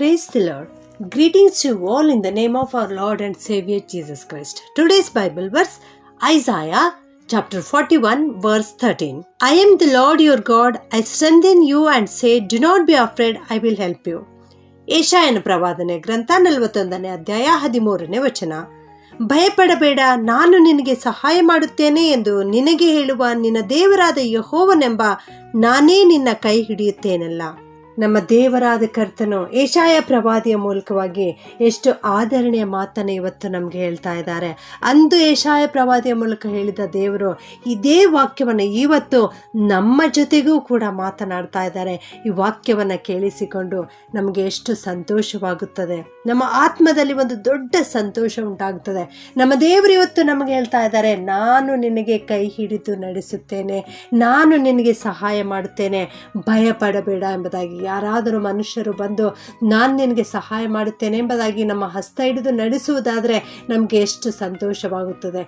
Praise the Lord. Greetings to you all in the name of our Lord and Savior Jesus Christ. Today's Bible verse, Isaiah chapter 41 verse 13. I am the Lord your God, I strengthen you and say, do not be afraid, I will help you. ಯೆಶಾಯನ ಪ್ರವಾದನೆ ಗ್ರಂಥ 41ನೇ ಅಧ್ಯಾಯ 13ನೇ ವಚನ. ಭಯಪಡಬೇಡ, ನಾನು ನಿನಗೆ ಸಹಾಯ ಮಾಡುತ್ತೇನೆ ಎಂದು ನಿನಗೆ ಹೇಳುವ ನಿನ್ನ ದೇವರಾದ ಯೆಹೋವನೆಂಬ ನಾನೇ ನಿನ್ನ ಕೈ ಹಿಡಿಯುತ್ತೇನಲ್ಲ. ನಮ್ಮ ದೇವರಾದ ಕರ್ತನು ಯೆಶಾಯ ಪ್ರವಾದಿಯ ಮೂಲಕವಾಗಿ ಎಷ್ಟು ಆದರಣೆಯ ಮಾತನ್ನು ಇವತ್ತು ನಮಗೆ ಹೇಳ್ತಾ ಇದ್ದಾರೆ. ಅಂದು ಯೆಶಾಯ ಪ್ರವಾದಿಯ ಮೂಲಕ ಹೇಳಿದ ದೇವರು ಇದೇ ವಾಕ್ಯವನ್ನು ಇವತ್ತು ನಮ್ಮ ಜೊತೆಗೂ ಕೂಡ ಮಾತನಾಡ್ತಾ ಇದ್ದಾರೆ. ಈ ವಾಕ್ಯವನ್ನು ಕೇಳಿಸಿಕೊಂಡು ನಮಗೆ ಎಷ್ಟು ಸಂತೋಷವಾಗುತ್ತದೆ, ನಮ್ಮ ಆತ್ಮದಲ್ಲಿ ಒಂದು ದೊಡ್ಡ ಸಂತೋಷ ಉಂಟಾಗುತ್ತದೆ. ನಮ್ಮ ದೇವರು ಇವತ್ತು ನಮಗೆ ಹೇಳ್ತಾ ಇದ್ದಾರೆ, ನಾನು ನಿನಗೆ ಕೈ ಹಿಡಿದು ನಡೆಸುತ್ತೇನೆ, ನಾನು ನಿನಗೆ ಸಹಾಯ ಮಾಡುತ್ತೇನೆ, ಭಯಪಡಬೇಡ ಎಂಬುದಾಗಿ. ಯಾರಾದರೂ ಮನುಷ್ಯರು ಬಂದು ನಾನು ನಿನಗೆ ಸಹಾಯ ಮಾಡುತ್ತೇನೆ ಎಂಬುದಾಗಿ ನಮ್ಮ ಹಸ್ತ ಹಿಡಿದು ನಡೆಸುವುದಾದರೆ ನಮಗೆ ಎಷ್ಟು ಸಂತೋಷವಾಗುತ್ತದೆ.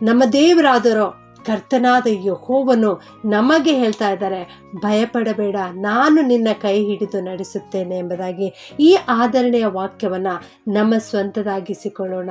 ನಮ್ಮ ದೇವರಾದರೂ ಕರ್ತನಾದ ಯೆಹೋವನು ನಮಗೆ ಹೇಳ್ತಾ ಇದ್ದಾರೆ, ಭಯಪಡಬೇಡ, ನಾನು ನಿನ್ನ ಕೈ ಹಿಡಿದು ನಡೆಸುತ್ತೇನೆ ಎಂಬುದಾಗಿ. ಈ ಆದರಣೆಯ ವಾಕ್ಯವನ್ನು ನಮ್ಮ ಸ್ವಂತದಾಗಿಸಿಕೊಳ್ಳೋಣ.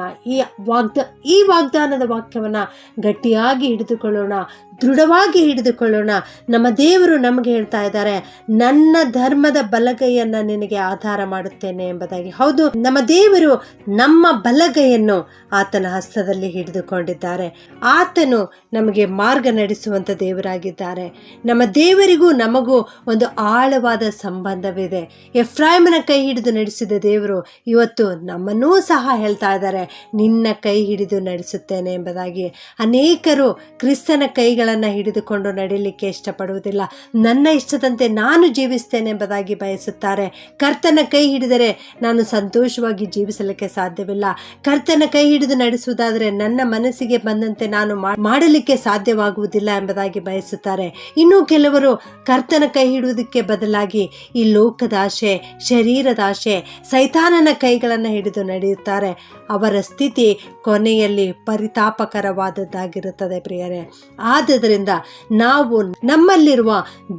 ಈ ವಾಗ್ದಾನದ ವಾಕ್ಯವನ್ನು ಗಟ್ಟಿಯಾಗಿ ಹಿಡಿದುಕೊಳ್ಳೋಣ, ದೃಢವಾಗಿ ಹಿಡಿದುಕೊಳ್ಳೋಣ. ನಮ್ಮ ದೇವರು ನಮಗೆ ಹೇಳ್ತಾ ಇದ್ದಾರೆ, ನನ್ನ ಧರ್ಮದ ಬಲಗೈಯನ್ನು ನಿನಗೆ ಆಧಾರ ಮಾಡುತ್ತೇನೆ ಎಂಬುದಾಗಿ. ಹೌದು, ನಮ್ಮ ದೇವರು ನಮ್ಮ ಬಲಗೈಯನ್ನು ಆತನ ಹಸ್ತದಲ್ಲಿ ಹಿಡಿದುಕೊಂಡಿದ್ದಾರೆ. ಆತನು ನಮಗೆ ಮಾರ್ಗ ನಡೆಸುವಂಥ ದೇವರಾಗಿದ್ದಾರೆ. ನಮ್ಮ ದೇವರಿಗೂ ನಮಗೂ ಒಂದು ಆಳವಾದ ಸಂಬಂಧವಿದೆ. ಎಫ್ರಾಯಮನ ಕೈ ಹಿಡಿದು ನಡೆಸಿದ ದೇವರು ಇವತ್ತು ನಮ್ಮನ್ನೂ ಸಹ ಹೇಳ್ತಾ ಇದ್ದಾರೆ, ನಿನ್ನ ಕೈ ಹಿಡಿದು ನಡೆಸುತ್ತೇನೆ ಎಂಬುದಾಗಿ. ಅನೇಕರು ಕ್ರಿಸ್ತನ ಕೈಗಳನ್ನು ಹಿಡಿದುಕೊಂಡು ನಡೀಲಿಕ್ಕೆ ಇಷ್ಟಪಡುವುದಿಲ್ಲ. ನನ್ನ ಇಷ್ಟದಂತೆ ನಾನು ಜೀವಿಸ್ತೇನೆ ಎಂಬುದಾಗಿ ಬಯಸುತ್ತಾರೆ. ಕರ್ತನ ಕೈ ಹಿಡಿದರೆ ನಾನು ಸಂತೋಷವಾಗಿ ಜೀವಿಸಲಿಕ್ಕೆ ಸಾಧ್ಯವಿಲ್ಲ. ಕರ್ತನ ಕೈ ಹಿಡಿದು ನಡೆಸುವುದಾದರೆ ನನ್ನ ಮನಸ್ಸಿಗೆ ಬಂದಂತೆ ನಾನು ಮಾಡಲಿಕ್ಕೆ ಸಾಧ್ಯವಾಗುವುದಿಲ್ಲ ಎಂಬುದಾಗಿ ಬಯಸುತ್ತಾರೆ. ಇನ್ನು ಕೆಲವರು ಕರ್ತನ ಕೈ ಹಿಡುವುದಕ್ಕೆ ಬದಲಾಗಿ ಈ ಲೋಕದ ಆಶೆ, ಶರೀರದ ಆಶೆ, ಸೈತಾನನ ಕೈಗಳನ್ನು ಹಿಡಿದು ನಡೆಯುತ್ತಾರೆ. ಅವರ ಸ್ಥಿತಿ ಕೊನೆಯಲ್ಲಿ ಪರಿತಾಪಕರವಾದದ್ದಾಗಿರುತ್ತದೆ ಪ್ರಿಯರೇ. ಆದುದರಿಂದ ನಾವು ನಮ್ಮಲ್ಲಿರುವ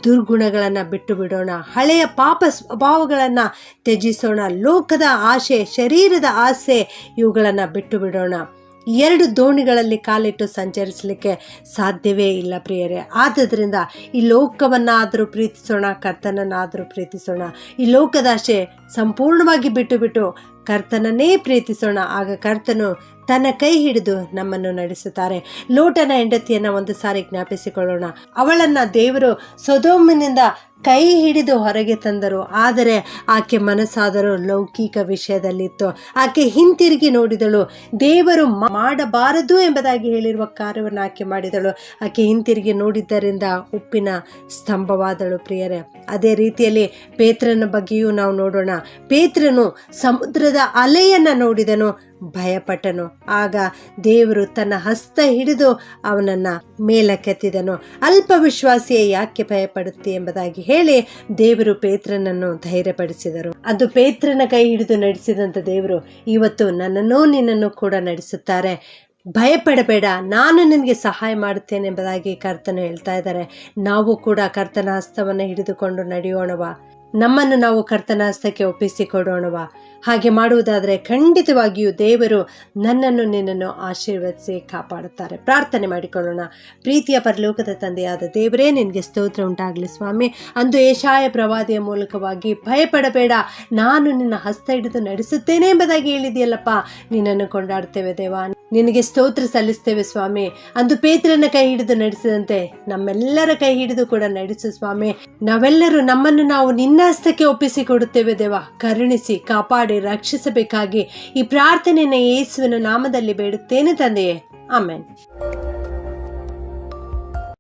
ದುರ್ಗುಣಗಳನ್ನು ಬಿಟ್ಟು ಬಿಡೋಣ, ಹಳೆಯ ಪಾಪ ಸ್ವಭಾವಗಳನ್ನು ತ್ಯಜಿಸೋಣ, ಲೋಕದ ಆಶೆ, ಶರೀರದ ಆಸೆ ಇವುಗಳನ್ನು ಬಿಟ್ಟು ಬಿಡೋಣ. ಎರಡು ದೋಣಿಗಳಲ್ಲಿ ಕಾಲಿಟ್ಟು ಸಂಚರಿಸಲಿಕ್ಕೆ ಸಾಧ್ಯವೇ ಇಲ್ಲ ಪ್ರಿಯರೇ. ಆದುದರಿಂದ ಈ ಲೋಕವನ್ನಾದರೂ ಪ್ರೀತಿಸೋಣ, ಕರ್ತನನ್ನಾದರೂ ಪ್ರೀತಿಸೋಣ. ಈ ಲೋಕದಾಶೆ ಸಂಪೂರ್ಣವಾಗಿ ಬಿಟ್ಟು ಕರ್ತನನ್ನೇ ಪ್ರೀತಿಸೋಣ. ಆಗ ಕರ್ತನು ತನ್ನ ಕೈ ಹಿಡಿದು ನಮ್ಮನ್ನು ನಡೆಸುತ್ತಾರೆ. ಲೋಟನ ಹೆಂಡತಿಯನ್ನು ಒಂದು ಸಾರಿ ಜ್ಞಾಪಿಸಿಕೊಳ್ಳೋಣ. ಅವಳನ್ನು ದೇವರು ಸೊದೋಮಿನಿಂದ ಕೈ ಹಿಡಿದು ಹೊರಗೆ ತಂದರು. ಆದರೆ ಆಕೆ ಮನಸ್ಸಾದರೂ ಲೌಕಿಕ ವಿಷಯದಲ್ಲಿತ್ತು. ಆಕೆ ಹಿಂತಿರುಗಿ ನೋಡಿದಳು. ದೇವರು ಮಾಡಬಾರದು ಎಂಬುದಾಗಿ ಹೇಳಿರುವ ಕಾರ್ಯವನ್ನು ಆಕೆ ಮಾಡಿದಳು. ಆಕೆ ಹಿಂತಿರುಗಿ ನೋಡಿದ್ದರಿಂದ ಉಪ್ಪಿನ ಸ್ತಂಭವಾದಳು ಪ್ರಿಯರೇ. ಅದೇ ರೀತಿಯಲ್ಲಿ ಪೇತ್ರನ ಬಗ್ಗೆಯೂ ನಾವು ನೋಡೋಣ. ಪೇತ್ರನು ಸಮುದ್ರದ ಅಲೆಯನ್ನು ನೋಡಿದನು, ಭಯಪಟ್ಟನು. ಆಗ ದೇವರು ತನ್ನ ಹಸ್ತ ಹಿಡಿದು ಅವನನ್ನು ಮೇಲಕ್ಕೆತ್ತಿದನು. ಅಲ್ಪ ವಿಶ್ವಾಸಿಯೇ, ಯಾಕೆ ಭಯಪಡುತ್ತಿ ಎಂಬುದಾಗಿ ಹೇಳಿ ದೇವರು ಪೇತ್ರನನ್ನು ಧೈರ್ಯಪಡಿಸಿದರು. ಅದು ಪೇತ್ರನ ಕೈ ಹಿಡಿದು ನಡೆಸಿದಂಥ ದೇವರು ಇವತ್ತು ನನ್ನನ್ನು ನಿನ್ನನ್ನು ಕೂಡ ನಡೆಸುತ್ತಾರೆ. ಭಯಪಡಬೇಡ, ನಾನು ನಿನಗೆ ಸಹಾಯ ಮಾಡುತ್ತೇನೆ ಎಂಬುದಾಗಿ ಕರ್ತನು ಹೇಳ್ತಾ ಇದ್ದಾರೆ. ನಾವು ಕೂಡ ಕರ್ತನ ಹಸ್ತವನ್ನು ಹಿಡಿದುಕೊಂಡು ನಡೆಯೋಣವಾ? ನಮ್ಮನ್ನು ನಾವು ಕರ್ತನ ಹಸ್ತಕ್ಕೆ ಒಪ್ಪಿಸಿಕೊಡೋಣವಾ? ಹಾಗೆ ಮಾಡುವುದಾದರೆ ಖಂಡಿತವಾಗಿಯೂ ದೇವರು ನನ್ನನ್ನು ನಿನ್ನನ್ನು ಆಶೀರ್ವದಿಸಿ ಕಾಪಾಡುತ್ತಾರೆ. ಪ್ರಾರ್ಥನೆ ಮಾಡಿಕೊಳ್ಳೋಣ. ಪ್ರೀತಿಯ ಪರಲೋಕದ ತಂದೆಯಾದ ದೇವರೇ, ನಿನಗೆ ಸ್ತೋತ್ರ ಉಂಟಾಗಲಿ ಸ್ವಾಮಿ. ಅಂದು ಯೆಶಾಯ ಪ್ರವಾದಿಯ ಮೂಲಕವಾಗಿ ಭಯಪಡಬೇಡ, ನಾನು ನಿನ್ನ ಹಸ್ತ ಹಿಡಿದು ನಡೆಸುತ್ತೇನೆ ಎಂಬುದಾಗಿ ಹೇಳಿದೆಯಲ್ಲಪ್ಪ. ನಿನ್ನನ್ನು ಕೊಂಡಾಡ್ತೇವೆ ದೇವ, ನಿನಗೆ ಸ್ತೋತ್ರ ಸಲ್ಲಿಸ್ತೇವೆ ಸ್ವಾಮಿ. ಅಂದು ಪೇತ್ರನ ಕೈ ಹಿಡಿದು ನಡೆಸಿದಂತೆ ನಮ್ಮೆಲ್ಲರ ಕೈ ಹಿಡಿದು ಕೂಡ ನಡೆಸು ಸ್ವಾಮಿ. ನಾವೆಲ್ಲರೂ ನಮ್ಮನ್ನು ನಾವು ನಿನ್ನ ಹಸ್ತಕ್ಕೆ ಒಪ್ಪಿಸಿಕೊಡುತ್ತೇವೆ ದೇವ. ಕರುಣಿಸಿ ಕಾಪಾಡಿ ರಕ್ಷಿಸಬೇಕಾಗಿ ಈ ಪ್ರಾರ್ಥನೆಯನ್ನು ಯೇಸುವಿನ ನಾಮದಲ್ಲಿ ಬೇಡುತ್ತೇನೆ ತಂದೆಯೇ, ಆಮೆನ್.